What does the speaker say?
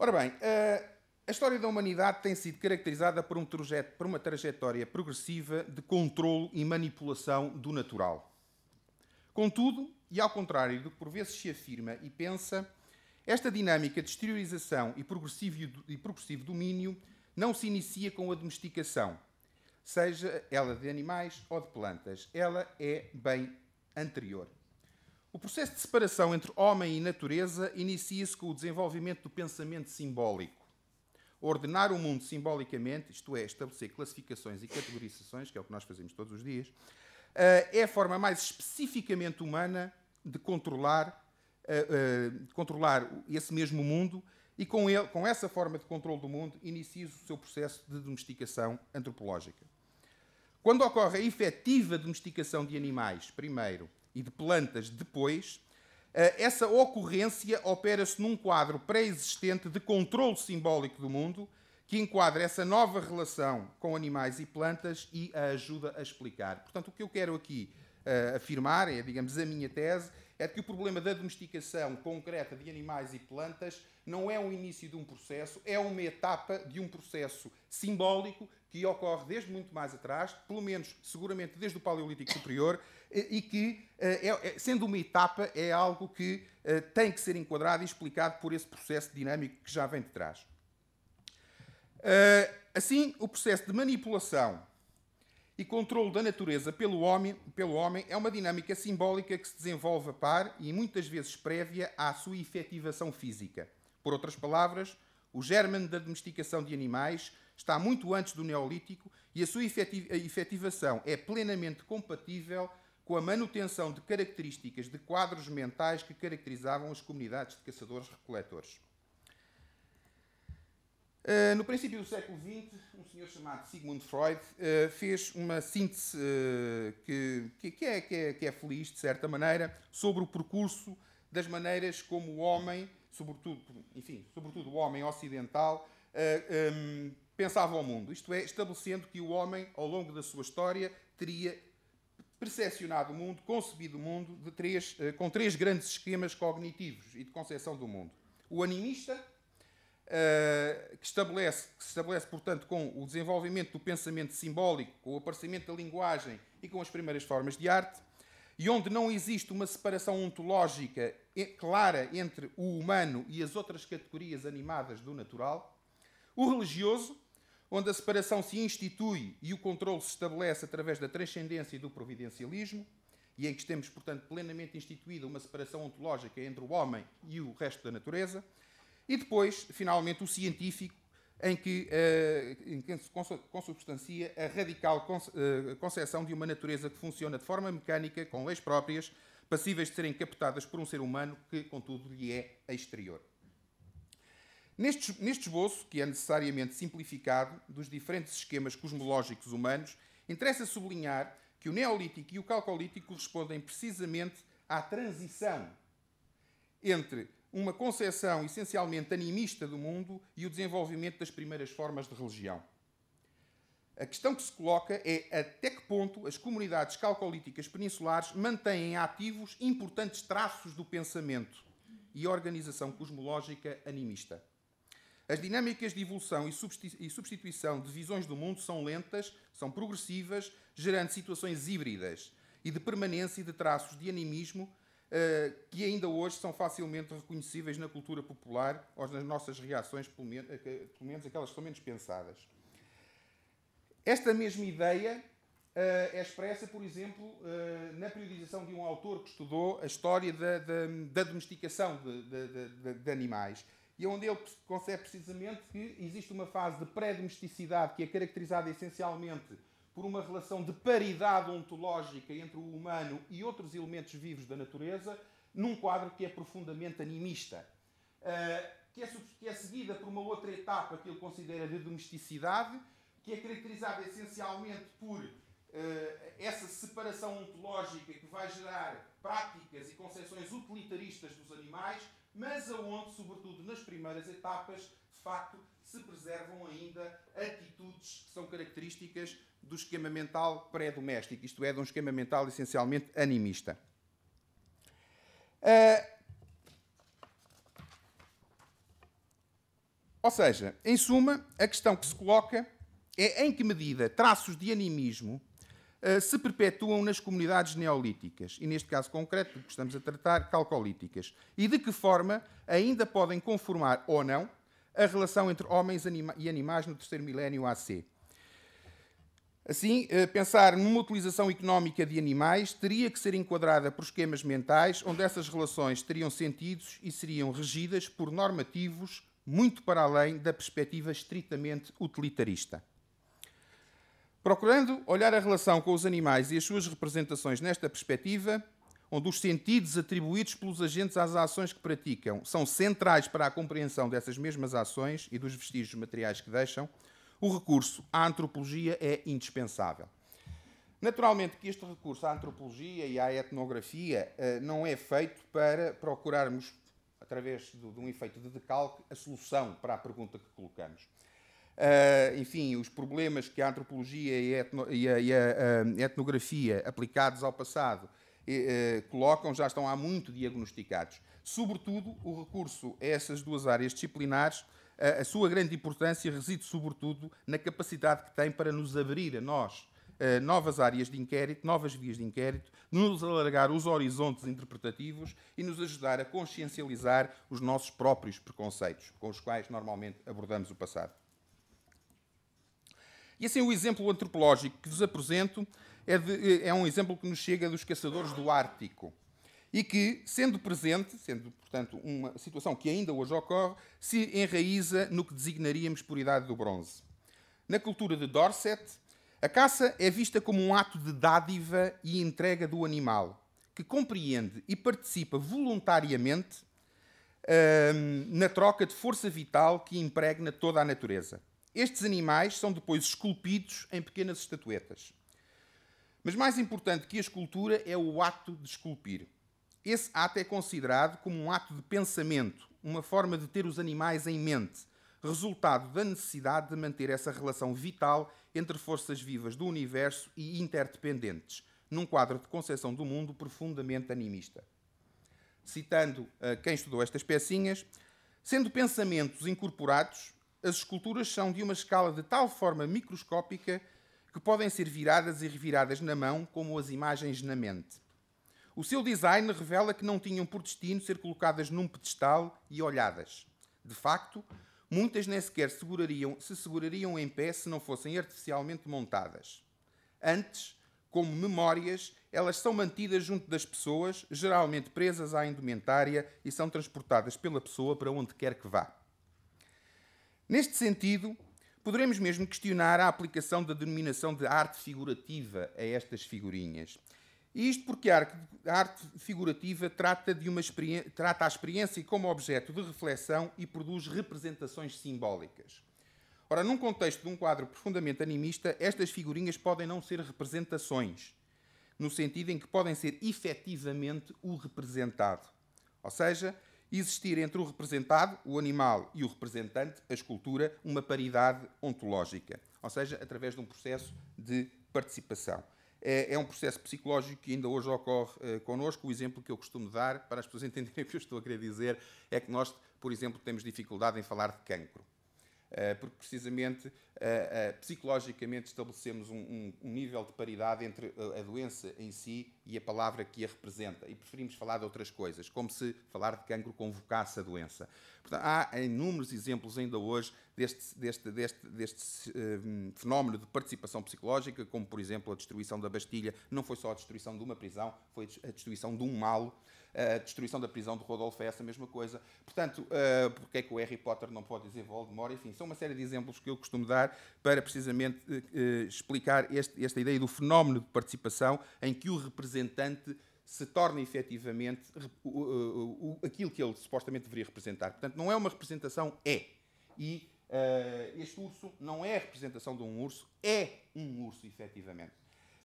Ora bem, a história da humanidade tem sido caracterizada por uma trajetória progressiva de controlo e manipulação do natural. Contudo, e ao contrário do que por vezes se afirma e pensa, esta dinâmica de exteriorização e progressivo domínio não se inicia com a domesticação, seja ela de animais ou de plantas. Ela é bem anterior. O processo de separação entre homem e natureza inicia-se com o desenvolvimento do pensamento simbólico. Ordenar o mundo simbolicamente, isto é, estabelecer classificações e categorizações, que é o que nós fazemos todos os dias, é a forma mais especificamente humana de controlar esse mesmo mundo, e com essa forma de controle do mundo inicia-se o seu processo de domesticação antropológica. Quando ocorre a efetiva domesticação de animais, primeiro, e de plantas, depois, essa ocorrência opera-se num quadro pré-existente de controle simbólico do mundo, que enquadra essa nova relação com animais e plantas e a ajuda a explicar. Portanto, o que eu quero aqui afirmar, digamos, a minha tese, é que o problema da domesticação concreta de animais e plantas não é o início de um processo, é uma etapa de um processo simbólico que ocorre desde muito mais atrás, pelo menos, seguramente, desde o Paleolítico Superior, e que, sendo uma etapa, é algo que tem que ser enquadrado e explicado por esse processo dinâmico que já vem de trás. Assim, o processo de manipulação e controle da natureza pelo homem é uma dinâmica simbólica que se desenvolve a par e muitas vezes prévia à sua efetivação física. Por outras palavras, o gérmen da domesticação de animais está muito antes do Neolítico e a sua efetivação é plenamente compatível com a manutenção de características de quadros mentais que caracterizavam as comunidades de caçadores-recoletores. No princípio do século XX, um senhor chamado Sigmund Freud fez uma síntese que é feliz, de certa maneira, sobre o percurso das maneiras como o homem, sobretudo o homem ocidental, pensava o mundo. Isto é, estabelecendo que o homem, ao longo da sua história, teria percepcionado o mundo, concebido o mundo com três grandes esquemas cognitivos e de concepção do mundo. O animista, que se estabelece, portanto, com o desenvolvimento do pensamento simbólico, com o aparecimento da linguagem e com as primeiras formas de arte, e onde não existe uma separação ontológica clara entre o humano e as outras categorias animadas do natural. O religioso, onde a separação se institui e o controle se estabelece através da transcendência e do providencialismo, e em que temos, portanto, plenamente instituída uma separação ontológica entre o homem e o resto da natureza. E depois, finalmente, o científico, em que se consubstancia a radical concepção de uma natureza que funciona de forma mecânica, com leis próprias, passíveis de serem captadas por um ser humano que, contudo, lhe é exterior. Neste esboço, que é necessariamente simplificado, dos diferentes esquemas cosmológicos humanos, interessa sublinhar que o Neolítico e o Calcolítico correspondem precisamente à transição entre uma concepção essencialmente animista do mundo e o desenvolvimento das primeiras formas de religião. A questão que se coloca é até que ponto as comunidades calcolíticas peninsulares mantêm ativos importantes traços do pensamento e organização cosmológica animista. As dinâmicas de evolução e substituição de visões do mundo são lentas, são progressivas, gerando situações híbridas e de permanência de traços de animismo que ainda hoje são facilmente reconhecíveis na cultura popular ou nas nossas reações, pelo menos aquelas que são menos pensadas. Esta mesma ideia é expressa, por exemplo, na periodização de um autor que estudou a história da domesticação de animais, e onde ele concebe precisamente que existe uma fase de pré-domesticidade que é caracterizada essencialmente por uma relação de paridade ontológica entre o humano e outros elementos vivos da natureza, num quadro que é profundamente animista, que é seguida por uma outra etapa que ele considera de domesticidade, que é caracterizada essencialmente por essa separação ontológica que vai gerar práticas e concepções utilitaristas dos animais, mas aonde, sobretudo nas primeiras etapas, de facto, se preservam ainda atitudes que são características do esquema mental pré-doméstico, isto é, de um esquema mental essencialmente animista. Ou seja, em suma, a questão que se coloca é em que medida traços de animismo se perpetuam nas comunidades neolíticas, e neste caso concreto, que estamos a tratar, calcolíticas, e de que forma ainda podem conformar ou não a relação entre homens e animais no terceiro milénio AC. Assim, pensar numa utilização económica de animais teria que ser enquadrada por esquemas mentais onde essas relações teriam sentidos e seriam regidas por normativos muito para além da perspectiva estritamente utilitarista. Procurando olhar a relação com os animais e as suas representações nesta perspectiva, onde os sentidos atribuídos pelos agentes às ações que praticam são centrais para a compreensão dessas mesmas ações e dos vestígios materiais que deixam, o recurso à antropologia é indispensável. Naturalmente que este recurso à antropologia e à etnografia não é feito para procurarmos, através de um efeito de decalque, a solução para a pergunta que colocamos. Enfim, os problemas que a antropologia e a etnografia aplicados ao passado colocam já estão há muito diagnosticados. Sobretudo, o recurso a essas duas áreas disciplinares, a sua grande importância reside sobretudo na capacidade que tem para nos abrir a nós novas áreas de inquérito, novas vias de inquérito, nos alargar os horizontes interpretativos e nos ajudar a consciencializar os nossos próprios preconceitos, com os quais normalmente abordamos o passado. E assim, o exemplo antropológico que vos apresento é um exemplo que nos chega dos caçadores do Ártico e que, sendo presente, sendo, portanto, uma situação que ainda hoje ocorre, se enraiza no que designaríamos por Idade do Bronze. Na cultura de Dorset, a caça é vista como um ato de dádiva e entrega do animal, que compreende e participa voluntariamente na troca de força vital que impregna toda a natureza. Estes animais são depois esculpidos em pequenas estatuetas. Mas mais importante que a escultura é o ato de esculpir. Esse ato é considerado como um ato de pensamento, uma forma de ter os animais em mente, resultado da necessidade de manter essa relação vital entre forças vivas do universo e interdependentes, num quadro de concepção do mundo profundamente animista. Citando quem estudou estas pecinhas, sendo pensamentos incorporados, as esculturas são de uma escala de tal forma microscópica que podem ser viradas e reviradas na mão como as imagens na mente. O seu design revela que não tinham por destino ser colocadas num pedestal e olhadas. De facto, muitas nem sequer se segurariam em pé se não fossem artificialmente montadas. Antes, como memórias, elas são mantidas junto das pessoas, geralmente presas à indumentária, e são transportadas pela pessoa para onde quer que vá. Neste sentido, poderemos mesmo questionar a aplicação da denominação de arte figurativa a estas figurinhas. E isto porque a arte figurativa trata a experiência como objeto de reflexão e produz representações simbólicas. Ora, num contexto de um quadro profundamente animista, estas figurinhas podem não ser representações, no sentido em que podem ser efetivamente o representado. Ou seja, existir entre o representado, o animal, e o representante, a escultura, uma paridade ontológica. Ou seja, através de um processo de participação. É um processo psicológico que ainda hoje ocorre connosco. O exemplo que eu costumo dar, para as pessoas entenderem o que eu estou a querer dizer, é que nós, por exemplo, temos dificuldade em falar de cancro. Porque, precisamente, psicologicamente estabelecemos um nível de paridade entre a doença em si e a palavra que a representa. E preferimos falar de outras coisas, como se falar de cancro convocasse a doença. Portanto, há inúmeros exemplos ainda hoje deste fenómeno de participação psicológica, como, por exemplo, a destruição da Bastilha. Não foi só a destruição de uma prisão, foi a destruição de um mal. A destruição da prisão de Rodolfo é essa mesma coisa. Portanto, porque é que o Harry Potter não pode dizer Voldemort? Enfim, são uma série de exemplos que eu costumo dar para precisamente explicar esta ideia do fenómeno de participação em que o representante se torna efetivamente aquilo que ele supostamente deveria representar. Portanto, não é uma representação, é. E este urso não é a representação de um urso, é um urso, efetivamente.